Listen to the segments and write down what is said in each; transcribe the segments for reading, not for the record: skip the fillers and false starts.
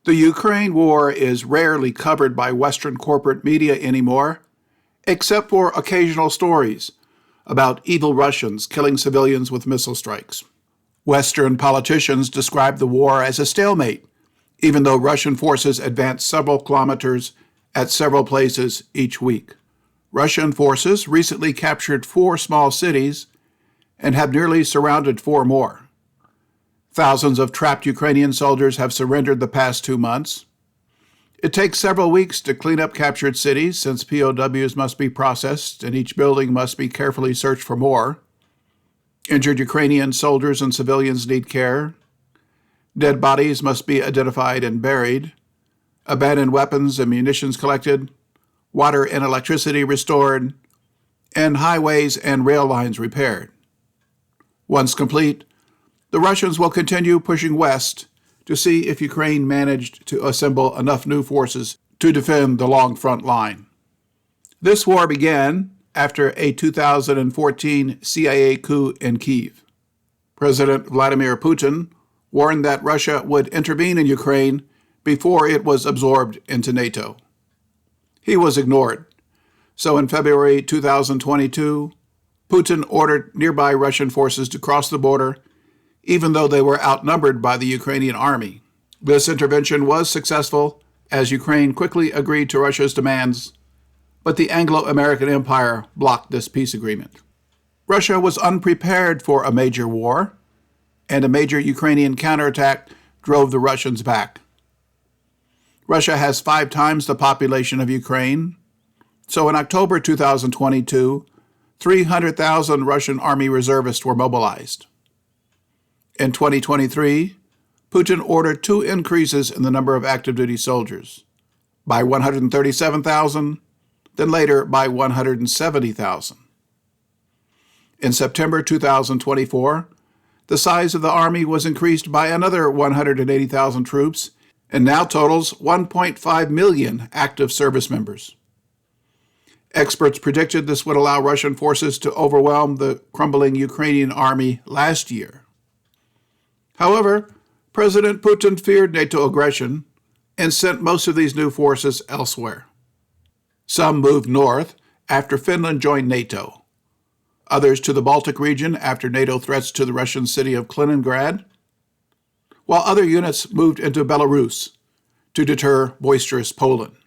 The Ukraine war is rarely covered by Western corporate media anymore, except for occasional stories about evil Russians killing civilians with missile strikes. Western politicians describe the war as a stalemate, even though Russian forces advance several kilometers at several places each week. Russian forces recently captured 4 small cities and have nearly surrounded 4 more. Thousands of trapped Ukrainian soldiers have surrendered the past 2 months. It takes several weeks to clean up captured cities since POWs must be processed and each building must be carefully searched for more. Injured Ukrainian soldiers and civilians need care. Dead bodies must be identified and buried. Abandoned weapons and munitions collected. Water and electricity restored. And highways and rail lines repaired. Once complete, the Russians will continue pushing west to see if Ukraine managed to assemble enough new forces to defend the long front line. This war began after a 2014 CIA coup in Kyiv. President Vladimir Putin warned that Russia would intervene in Ukraine before it was absorbed into NATO. He was ignored. So in February 2022, Putin ordered nearby Russian forces to cross the border even though they were outnumbered by the Ukrainian army. This intervention was successful as Ukraine quickly agreed to Russia's demands, but the Anglo-American Empire blocked this peace agreement. Russia was unprepared for a major war, and a major Ukrainian counterattack drove the Russians back. Russia has 5 times the population of Ukraine, so in October 2022, 300,000 Russian army reservists were mobilized. In 2023, Putin ordered 2 increases in the number of active duty soldiers, by 137,000, then later by 170,000. In September 2024, the size of the army was increased by another 180,000 troops and now totals 1.5 million active service members. Experts predicted this would allow Russian forces to overwhelm the crumbling Ukrainian army last year. However, President Putin feared NATO aggression and sent most of these new forces elsewhere. Some moved north after Finland joined NATO, others to the Baltic region after NATO threats to the Russian city of Kaliningrad, while other units moved into Belarus to deter boisterous Poland.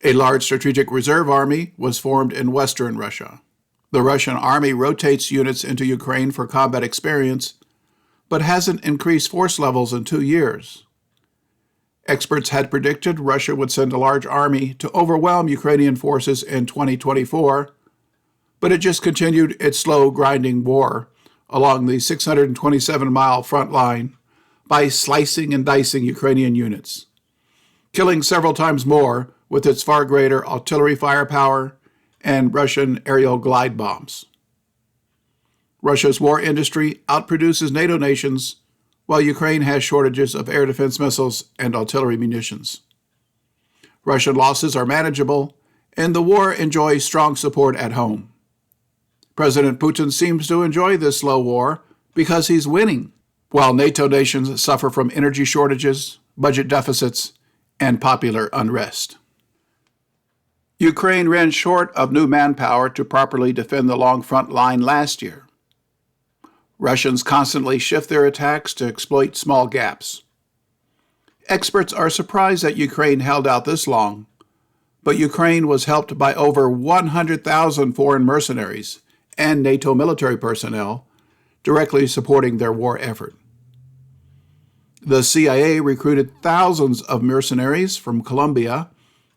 A large strategic reserve army was formed in western Russia. The Russian army rotates units into Ukraine for combat experience, but hasn't increased force levels in 2 years. Experts had predicted Russia would send a large army to overwhelm Ukrainian forces in 2024, but it just continued its slow, grinding war along the 627-mile front line by slicing and dicing Ukrainian units, killing several times more with its far greater artillery firepower and Russian aerial glide bombs. Russia's war industry outproduces NATO nations, while Ukraine has shortages of air defense missiles and artillery munitions. Russian losses are manageable, and the war enjoys strong support at home. President Putin seems to enjoy this slow war because he's winning, while NATO nations suffer from energy shortages, budget deficits, and popular unrest. Ukraine ran short of new manpower to properly defend the long front line last year. Russians constantly shift their attacks to exploit small gaps. Experts are surprised that Ukraine held out this long, but Ukraine was helped by over 100,000 foreign mercenaries and NATO military personnel directly supporting their war effort. The CIA recruited thousands of mercenaries from Colombia,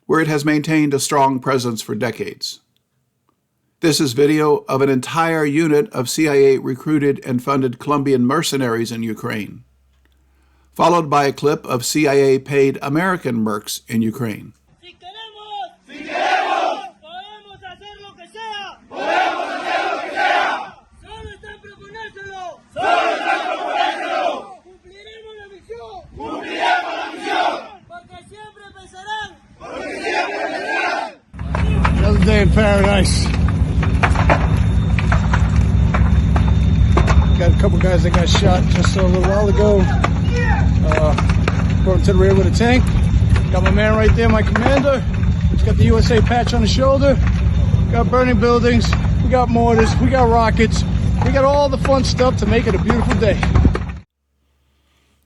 where it has maintained a strong presence for decades. This is video of an entire unit of CIA-recruited and funded Colombian mercenaries in Ukraine, followed by a clip of CIA-paid American mercs in Ukraine. day in paradise. Got a couple guys that got shot just a little while ago. Brought him to the rear with a tank. Got my man right there, my commander. He's got the USA patch on the shoulder. Got burning buildings. We got mortars. We got rockets. We got all the fun stuff to make it a beautiful day.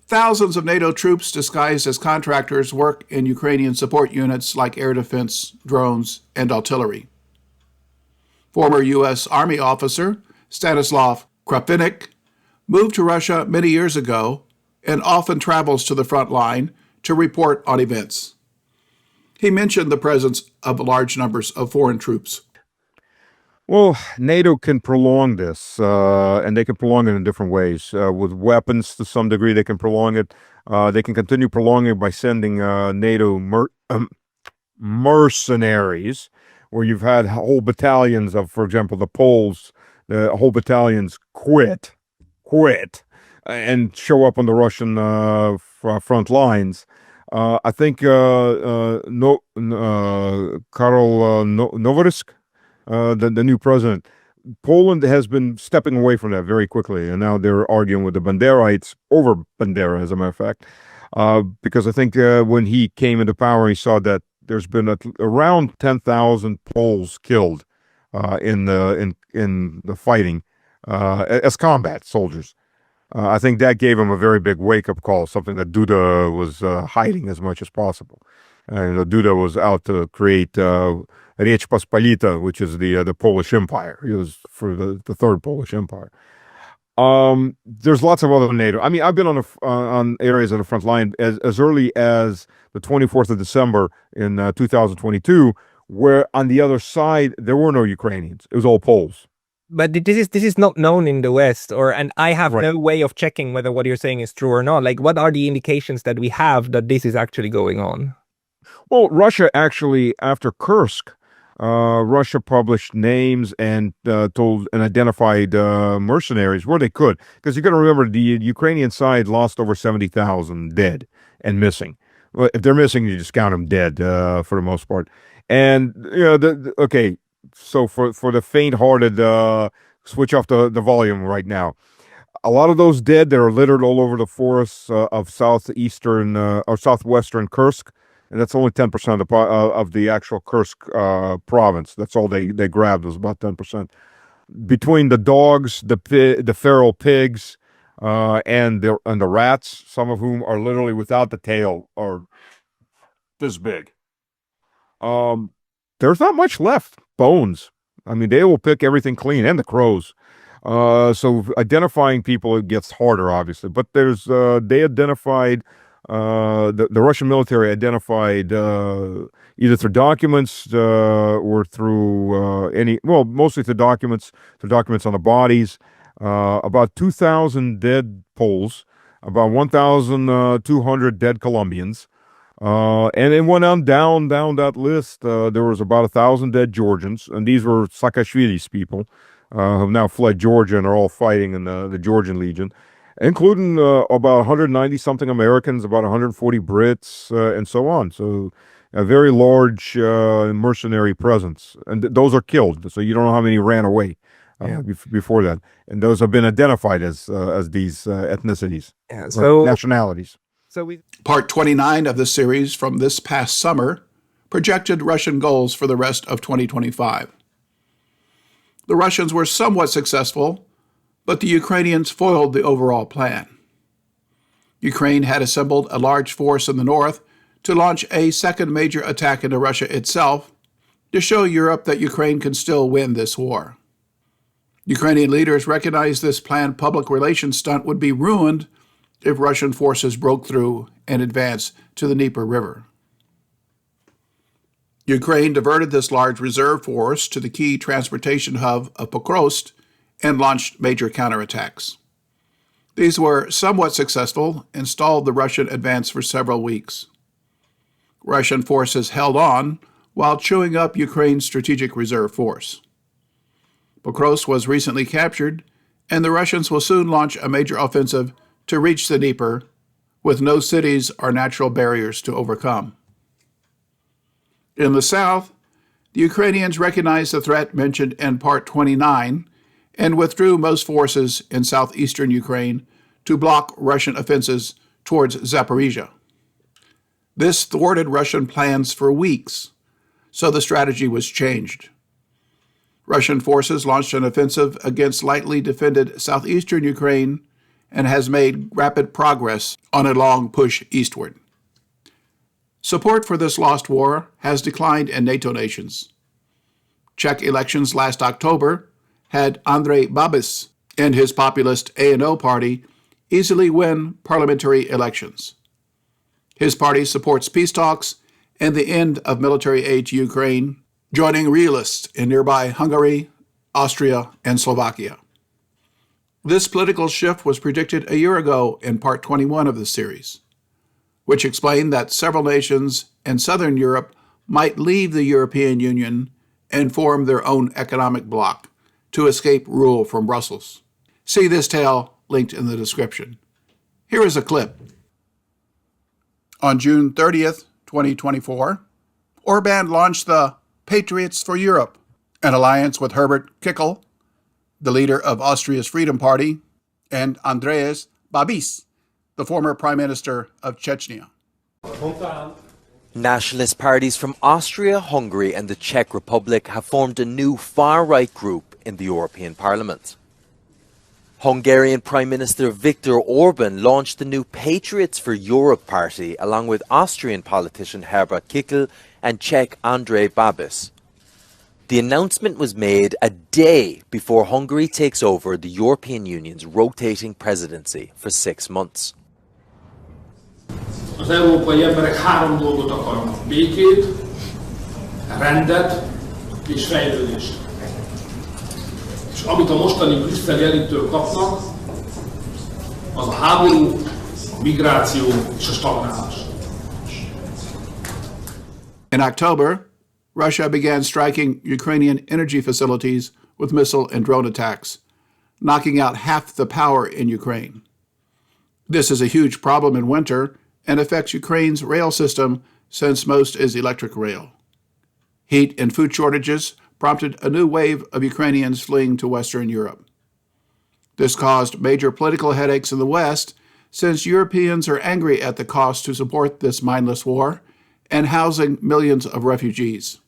Thousands of NATO troops disguised as contractors work in Ukrainian support units like air defense, drones, and artillery. Former U.S. Army officer Stanislav Krapinik moved to Russia many years ago and often travels to the front line to report on events. He mentioned the presence of large numbers of foreign troops. Well, NATO can prolong this, and they can prolong it in different ways. With weapons, to some degree, they can prolong it. They can continue prolonging it by sending NATO mercenaries, where you've had whole battalions of, for example, the Poles, the whole battalions quit, and show up on the Russian front lines. I think Karol Novorisk, the new president, Poland has been stepping away from that very quickly, and now they're arguing with the Banderites over Bandera, as a matter of fact, because I think when he came into power, he saw that there's been around 10,000 Poles killed in the fighting as combat soldiers. I think that gave him a very big wake-up call, something that Duda was hiding as much as possible. Duda was out to create Rzecz Pospolita, which is the Polish Empire. He was for the Third Polish Empire. There's lots of other NATO. I mean, I've been on areas on the front line as early as the 24th of December in 2022, where on the other side there were no Ukrainians. It was all Poles. But this is not known in the West, and I have no way of checking whether what you're saying is true or not. Like, what are the indications that we have that this is actually going on? Well, Russia actually, after Kursk, Russia published names and told and identified mercenaries where they could, because you got to remember the Ukrainian side lost over 70,000 dead and missing. Well, if they're missing, you just count them dead for the most part. And okay. So for the faint-hearted, switch off the volume right now. A lot of those dead that are littered all over the forests of southeastern or southwestern Kursk, and that's only 10% of the actual Kursk province. That's all they grabbed, was about 10%. Between the dogs, the feral pigs, and the rats, some of whom are literally without the tail, or this big. There's not much left. Bones. I mean, they will pick everything clean, and the crows. So identifying people, it gets harder, obviously. But they identified, the Russian military identified either through documents or through mostly through documents on the bodies, about 2,000 dead Poles, about 1,200 dead Colombians. And it went on down that list. There was about 1,000 dead Georgians, and these were Saakashvili's people, who have now fled Georgia and are all fighting in the Georgian Legion, including about 190-something Americans, about 140 Brits, and so on. So a very large mercenary presence. And those are killed, so you don't know how many ran away before that. And those have been identified as these ethnicities, nationalities. Part 29 of the series from this past summer projected Russian goals for the rest of 2025. The Russians were somewhat successful, but the Ukrainians foiled the overall plan. Ukraine had assembled a large force in the north to launch a second major attack into Russia itself to show Europe that Ukraine can still win this war. Ukrainian leaders recognized this planned public relations stunt would be ruined if Russian forces broke through and advanced to the Dnieper River. Ukraine diverted this large reserve force to the key transportation hub of Pokrovsk and launched major counterattacks. These were somewhat successful and stalled the Russian advance for several weeks. Russian forces held on while chewing up Ukraine's strategic reserve force. Pokrovsk was recently captured, and the Russians will soon launch a major offensive to reach the Dnieper, with no cities or natural barriers to overcome. In the south, The Ukrainians recognized the threat mentioned in Part 29 and withdrew most forces in southeastern Ukraine to block Russian offenses towards Zaporizhia. This thwarted Russian plans for weeks, so the strategy was changed. Russian forces launched an offensive against lightly defended southeastern Ukraine and has made rapid progress on a long push eastward. Support for this lost war has declined in NATO nations. Czech elections last October had Andrej Babis and his populist ANO party easily win parliamentary elections. His party supports peace talks and the end of military aid to Ukraine, joining realists in nearby Hungary, Austria, and Slovakia. This political shift was predicted a year ago in Part 21 of the series, which explained that several nations in southern Europe might leave the European Union and form their own economic bloc to escape rule from Brussels. See this tale linked in the description. Here is a clip. On June 30th, 2024, Orban launched the Patriots for Europe, an alliance with Herbert Kickl, the leader of Austria's Freedom Party, and Andrej Babis, the former Prime Minister of Chechnya. Nationalist parties from Austria, Hungary and the Czech Republic have formed a new far-right group in the European Parliament. Hungarian Prime Minister Viktor Orban launched the new Patriots for Europe party along with Austrian politician Herbert Kickl and Czech Andrej Babis. The announcement was made a day before Hungary takes over the European Union's rotating presidency for 6 months. Az európai emberek 3 dolgot akarnak: békét, rendet és fejlődést. És amit a mostani brüsszeli elittől kapnak, az a háború, a migráció és a stagnálás. In October, Russia began striking Ukrainian energy facilities with missile and drone attacks, knocking out half the power in Ukraine. This is a huge problem in winter and affects Ukraine's rail system since most is electric rail. Heat and food shortages prompted a new wave of Ukrainians fleeing to Western Europe. This caused major political headaches in the West since Europeans are angry at the cost to support this mindless war and housing millions of refugees.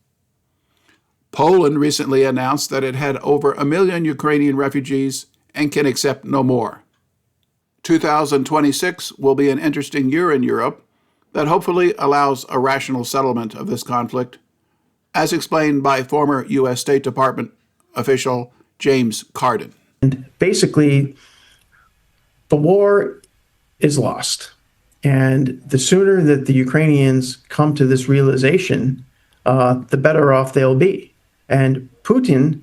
Poland recently announced that it had over 1 million Ukrainian refugees and can accept no more. 2026 will be an interesting year in Europe that hopefully allows a rational settlement of this conflict, as explained by former U.S. State Department official James Cardin. And basically, the war is lost. And the sooner that the Ukrainians come to this realization, the better off they'll be. And Putin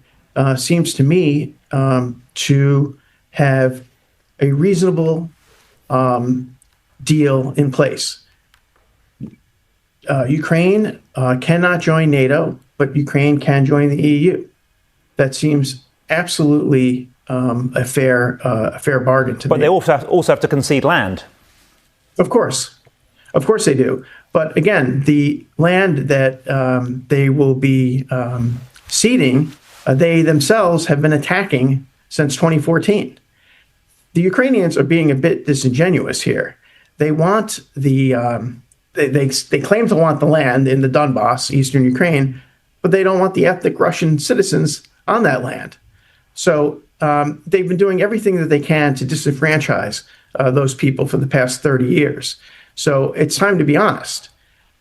seems to me to have a reasonable deal in place. Ukraine cannot join NATO, but Ukraine can join the EU. That seems absolutely a fair bargain to me. But they also have to concede land. Of course they do. But again, the land that they will be ceding, they themselves have been attacking since 2014. The Ukrainians are being a bit disingenuous here. They want the they claim to want the land in the Donbass, eastern Ukraine, but they don't want the ethnic Russian citizens on that land. So they've been doing everything that they can to disenfranchise those people for the past 30 years. So it's time to be honest.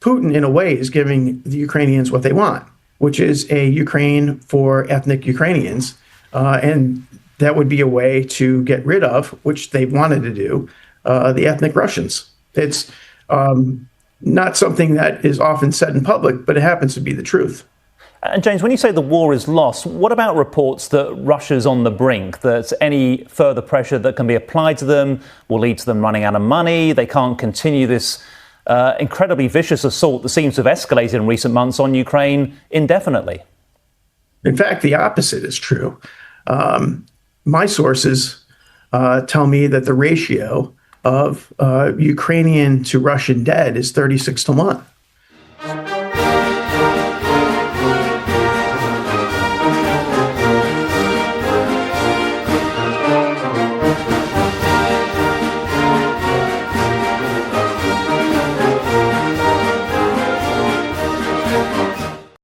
Putin, in a way, is giving the Ukrainians what they want, which is a Ukraine for ethnic Ukrainians. And that would be a way to get rid of, which they wanted to do, the ethnic Russians. It's not something that is often said in public, but it happens to be the truth. And James, when you say the war is lost, what about reports that Russia's on the brink, that any further pressure that can be applied to them will lead to them running out of money? They can't continue this incredibly vicious assault that seems to have escalated in recent months on Ukraine indefinitely. In fact, the opposite is true. My sources tell me that the ratio of Ukrainian to Russian dead is 36 to 1.